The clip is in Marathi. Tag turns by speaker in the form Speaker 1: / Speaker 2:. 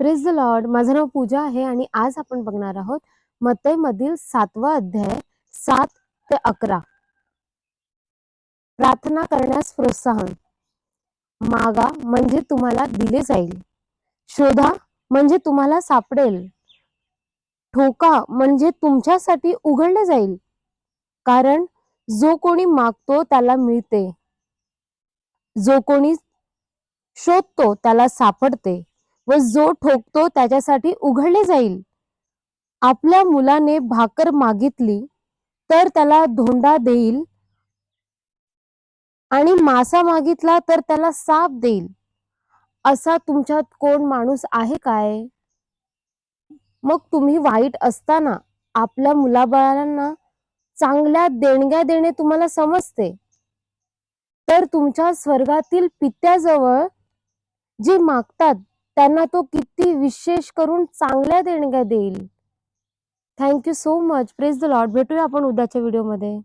Speaker 1: Praise the Lord. माझं नाव पूजा आहे आणि आज आपण बघणार आहोत मत्तईमधील 7वा अध्याय 7 ते 11. प्रार्थना करण्यास प्रोत्साहन. मागा म्हणजे तुम्हाला दिले जाईल, शोधा म्हणजे तुम्हाला सापडेल, ठोका म्हणजे तुमच्यासाठी उघडले जाईल. कारण जो कोणी मागतो त्याला मिळते, जो कोणी शोधतो त्याला सापडते व जो ठोकतो त्याच्यासाठी उघडले जाईल. आपल्या मुलाने भाकर मागितली तर त्याला धोंडा देईल आणि मासा मागितला तर त्याला साप देईल. असा तुमच्यात कोण माणूस आहे काय? मग तुम्ही वाईट असताना आपल्या मुलाबाळांना चांगल्या देणग्या देणे तुम्हाला समजते, तर तुमच्या स्वर्गातील पित्याजवळ जे मागतात त्यांना तो किती विशेष करून चांगल्या देणग्या देईल. Thank you so much. Praise the Lord. भेटूया आपण उद्याच्या व्हिडिओमध्ये.